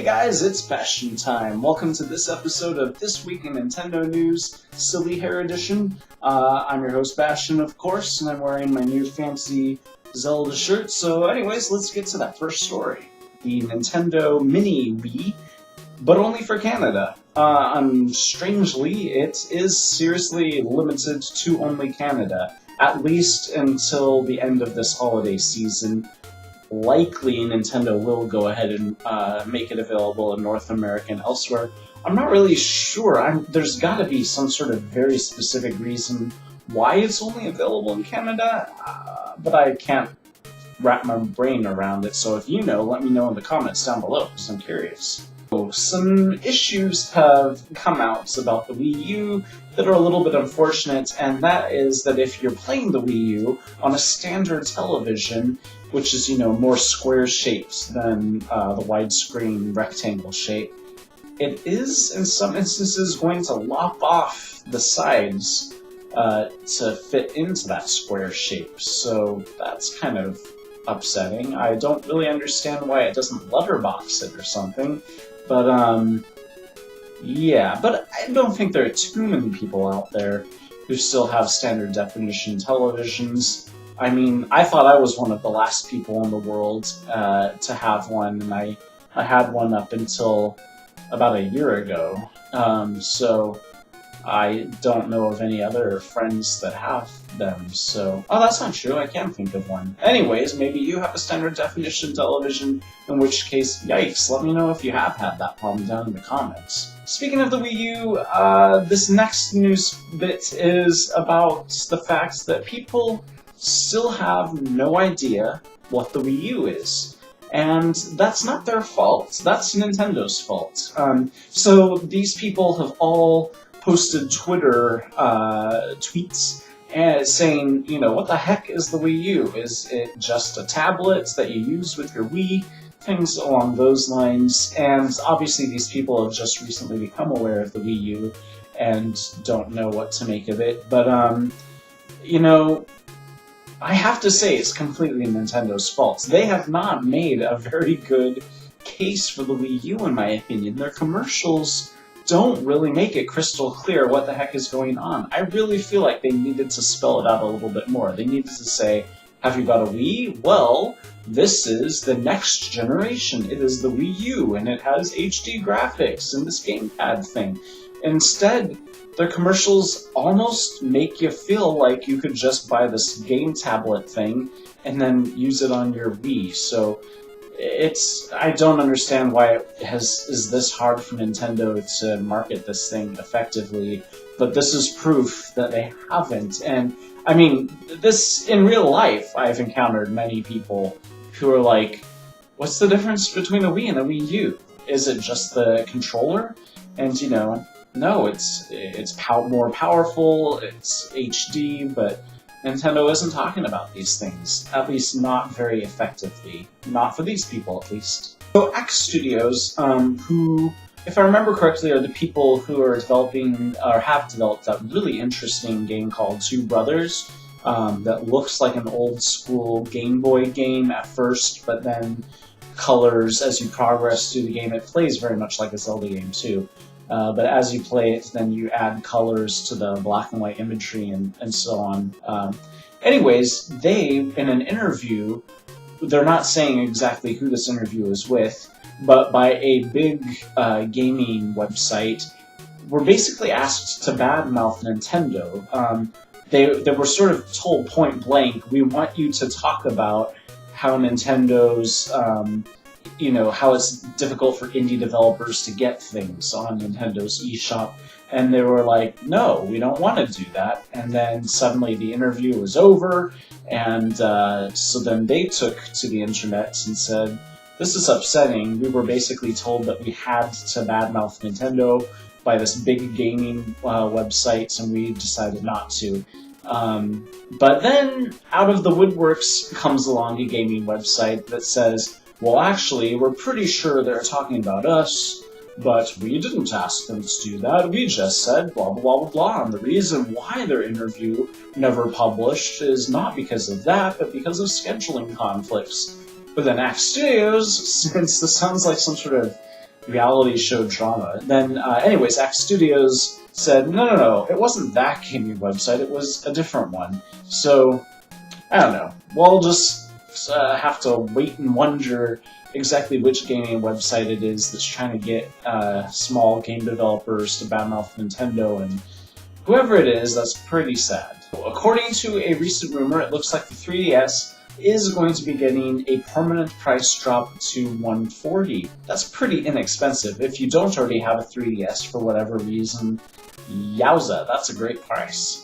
guys, it's Bastian time. Welcome to this episode of This Week in Nintendo News, Silly Hair Edition. I'm your host Bastian, of course, and I'm wearing my new fancy Zelda shirt. So anyways, let's get to that first story. The Nintendo Mini Wii, but only for Canada. Strangely, it is seriously limited to only Canada, at least until the end of this holiday season. Likely Nintendo will go ahead and make it available in North America and elsewhere. I'm not really sure. There's got to be some sort of very specific reason why it's only available in Canada, but I can't wrap my brain around it. So if you know, let me know in the comments down below, because I'm curious. So, some issues have come out about the Wii U that are a little bit unfortunate, and that is that if you're playing the Wii U on a standard television, which is, more square shaped than the widescreen rectangle shape, it is, in some instances, going to lop off the sides to fit into that square shape. So that's kind of upsetting. I don't really understand why it doesn't letterbox it or something, but yeah, but I don't think there are too many people out there who still have standard definition televisions. I mean, I thought I was one of the last people in the world to have one, and I had one up until about a year ago, so I don't know of any other friends that have them, so... Oh, that's not true, I can't think of one. Anyways, maybe you have a standard definition television, in which case, yikes, let me know if you have had that problem down in the comments. Speaking of the Wii U, this next news bit is about the fact that people still have no idea what the Wii U is. And that's not their fault, that's Nintendo's fault. So these people have all posted Twitter tweets saying, what the heck is the Wii U? Is it just a tablet that you use with your Wii? Things along those lines. And obviously these people have just recently become aware of the Wii U and don't know what to make of it. But, I have to say it's completely Nintendo's fault. They have not made a very good case for the Wii U, in my opinion. Their commercials don't really make it crystal clear what the heck is going on. I really feel like they needed to spell it out a little bit more. They needed to say, have you got a Wii? Well, this is the next generation. It is the Wii U, and it has HD graphics and this GamePad thing. Instead, their commercials almost make you feel like you could just buy this game tablet thing and then use it on your Wii. So I don't understand why it is this hard for Nintendo to market this thing effectively, but this is proof that they haven't. And I mean, this in real life, I've encountered many people who are like, what's the difference between a Wii and a Wii U? Is it just the controller? And no, it's more powerful, it's HD, but Nintendo isn't talking about these things, at least not very effectively. Not for these people, at least. So Ackkstudios, who, if I remember correctly, are the people who are developing, or have developed that really interesting game called Two Brothers, that looks like an old-school Game Boy game at first, but then colors as you progress through the game. It plays very much like a Zelda game, too. But as you play it, then you add colors to the black and white imagery and so on. Anyways, they, in an interview, they're not saying exactly who this interview is with, but by a big gaming website, were basically asked to badmouth Nintendo. They were sort of told point blank, we want you to talk about how Nintendo's how it's difficult for indie developers to get things on Nintendo's eShop, and they were like, no, we don't want to do that. And then suddenly the interview was over, and so then they took to the internet and said, this is upsetting. We were basically told that we had to badmouth Nintendo by this big gaming website, and we decided not to. But then, out of the woodworks comes along a gaming website that says, well, actually, we're pretty sure they're talking about us, but we didn't ask them to do that. We just said blah, blah, blah, blah, blah. And the reason why their interview never published is not because of that, but because of scheduling conflicts. But then Ackkstudios, since this sounds like some sort of reality show drama. Then, anyways, Ackkstudios said, no, it wasn't that gaming website, it was a different one. So, I don't know. We'll just have to wait and wonder exactly which gaming website it is that's trying to get small game developers to badmouth Nintendo, and whoever it is, that's pretty sad. According to a recent rumor, it looks like the 3DS is going to be getting a permanent price drop to $140. That's pretty inexpensive. If you don't already have a 3DS for whatever reason, yowza, that's a great price.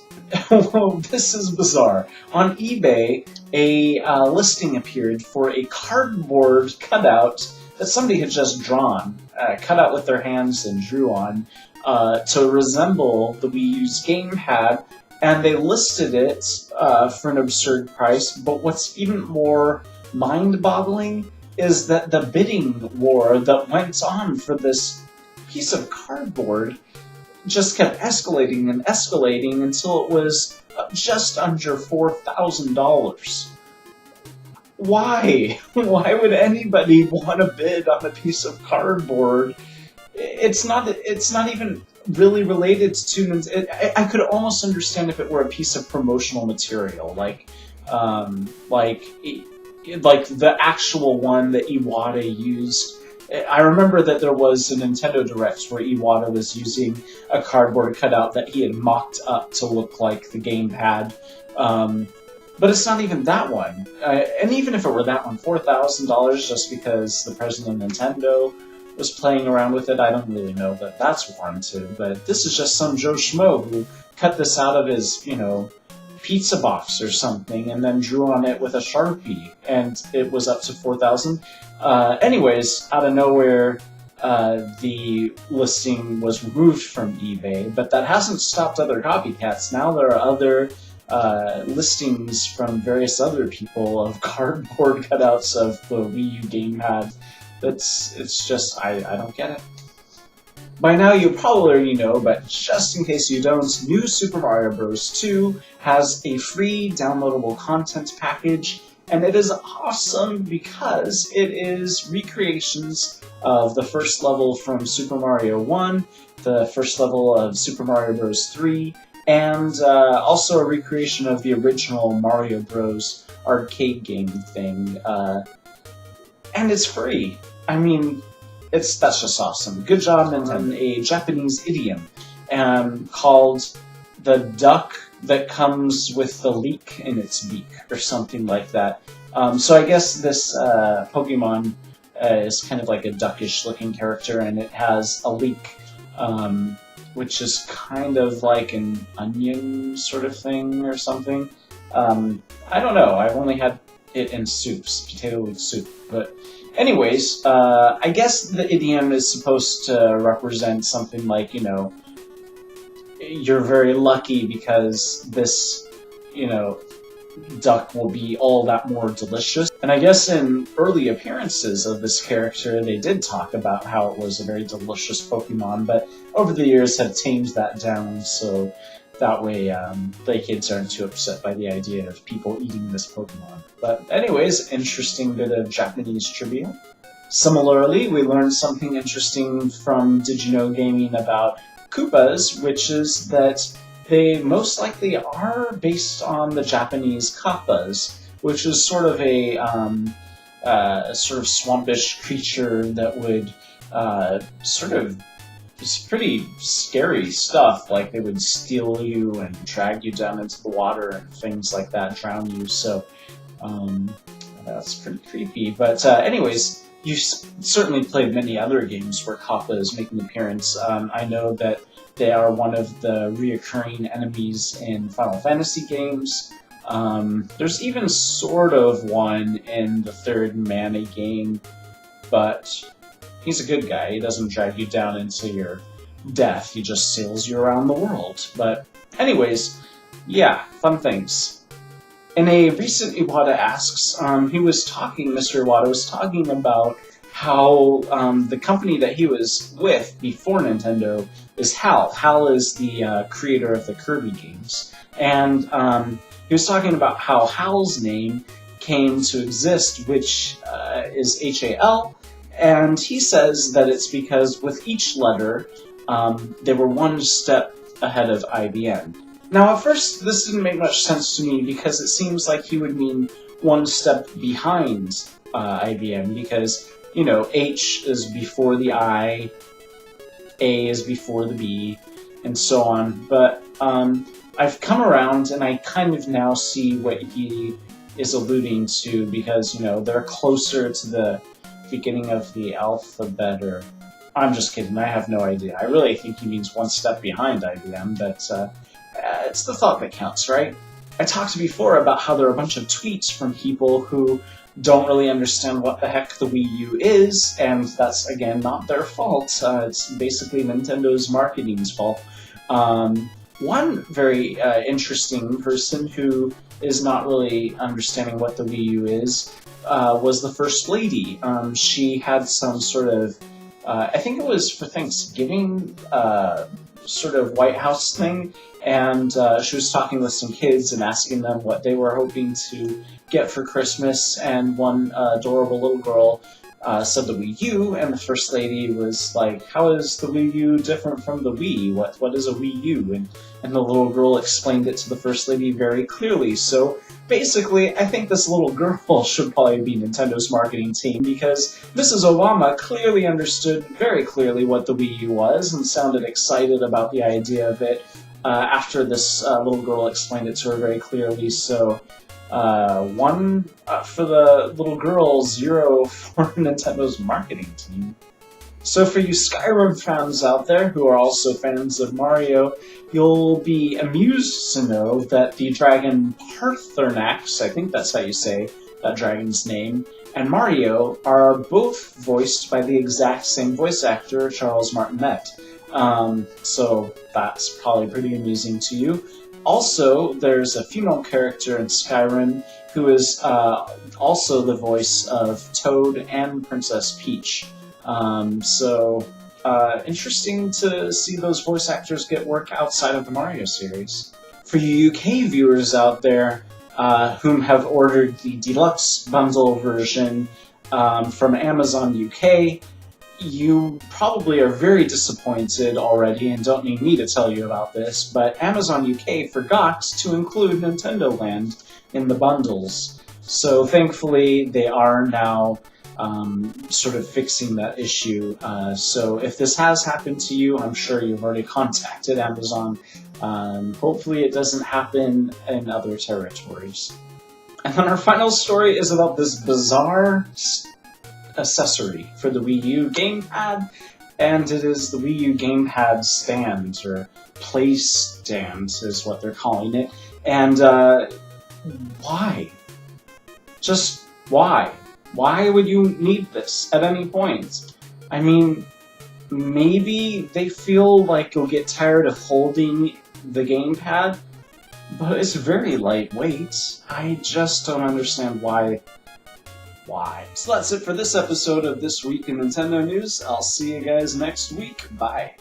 Well, this is bizarre. On eBay, a listing appeared for a cardboard cutout that somebody had just drawn, cut out with their hands and drew on, to resemble the Wii U's GamePad, and they listed it for an absurd price. But what's even more mind-boggling is that the bidding war that went on for this piece of cardboard just kept escalating and escalating until it was just under $4,000. Why? Why would anybody want to bid on a piece of cardboard? It's not even really related to. I could almost understand if it were a piece of promotional material, like the actual one that Iwata used. I remember that there was a Nintendo Direct where Iwata was using a cardboard cutout that he had mocked up to look like the GamePad. But it's not even that one. And even if it were that one, $4,000 just because the president of Nintendo was playing around with it, I don't really know that that's warranted. But this is just some Joe Schmo who cut this out of his, pizza box or something and then drew on it with a Sharpie, and it was up to $4,000. Anyways, out of nowhere, the listing was removed from eBay, but that hasn't stopped other copycats. Now there are other listings from various other people of cardboard cutouts of the Wii U gamepad. It's just, I don't get it. By now you probably already know, but just in case you don't, New Super Mario Bros. 2 has a free downloadable content package, and it is awesome because it is recreations of the first level from Super Mario 1, the first level of Super Mario Bros. 3, and also a recreation of the original Mario Bros. Arcade game thing. And it's free. I mean, that's just awesome. Good job, Nintendo. A Japanese idiom called the duck that comes with the leek in its beak, or something like that. So I guess this Pokemon is kind of like a duckish-looking character, and it has a leek, which is kind of like an onion sort of thing or something. I don't know. I've only had it in soups, potato leek soup, but. Anyways, I guess the idiom is supposed to represent something like, you're very lucky because this, duck will be all that more delicious. And I guess in early appearances of this character, they did talk about how it was a very delicious Pokemon, but over the years have tamed that down, so that way the kids aren't too upset by the idea of people eating this Pokemon. But anyways, interesting bit of Japanese trivia. Similarly, we learned something interesting from Did You Know Gaming about Koopas, which is that they most likely are based on the Japanese Kappas, which is sort of a swampish creature that would it's pretty scary stuff, like they would steal you and drag you down into the water and things like that, drown you, so that's pretty creepy. But anyways, you've certainly played many other games where Kappas make an appearance. I know that they are one of the reoccurring enemies in Final Fantasy games. There's even sort of one in the third Mana game, but he's a good guy. He doesn't drag you down into your death. He just sails you around the world. But anyways, yeah, fun things. In a recent Iwata Asks, Mr. Iwata was talking about how the company that he was with before Nintendo is HAL. HAL is the creator of the Kirby games. And he was talking about how HAL's name came to exist, which is HAL, And he says that it's because with each letter, they were one step ahead of IBM. Now, at first, this didn't make much sense to me because it seems like he would mean one step behind IBM because, you know, H is before the I, A is before the B, and so on. But I've come around and I kind of now see what he is alluding to because, you know, they're closer to the beginning of the alphabet, or I'm just kidding, I have no idea. I really think he means one step behind IBM, but it's the thought that counts, right? I talked before about how there are a bunch of tweets from people who don't really understand what the heck the Wii U is, and that's, again, not their fault. It's basically Nintendo's marketing's fault. One very interesting person who is not really understanding what the Wii U is was the First Lady. She had some sort of, I think it was for Thanksgiving, sort of White House thing, and she was talking with some kids and asking them what they were hoping to get for Christmas, and one adorable little girl said the Wii U, and the First Lady was like, how is the Wii U different from the Wii? What is a Wii U? And the little girl explained it to the First Lady very clearly. So basically, I think this little girl should probably be Nintendo's marketing team because Mrs. Obama clearly understood very clearly what the Wii U was and sounded excited about the idea of it after this little girl explained it to her very clearly. So one for the little girl, 0 for Nintendo's marketing team. So for you Skyrim fans out there who are also fans of Mario, you'll be amused to know that the dragon Paarthurnax, I think that's how you say that dragon's name, and Mario are both voiced by the exact same voice actor, Charles Martinet. So that's probably pretty amusing to you. Also, there's a female character in Skyrim who is also the voice of Toad and Princess Peach. Interesting to see those voice actors get work outside of the Mario series. For you UK viewers out there whom have ordered the Deluxe bundle version from Amazon UK, you probably are very disappointed already and don't need me to tell you about this, but Amazon UK forgot to include Nintendo Land in the bundles. So thankfully they are now sort of fixing that issue. So if this has happened to you, I'm sure you've already contacted Amazon. Hopefully it doesn't happen in other territories. And then our final story is about this bizarre accessory for the Wii U GamePad, and it is the Wii U GamePad stand, or Playstand is what they're calling it. And why? Just why? Why would you need this at any point? I mean, maybe they feel like you'll get tired of holding the GamePad, but it's very lightweight. I just don't understand why. So that's it for this episode of This Week in Nintendo News. I'll see you guys next week. Bye.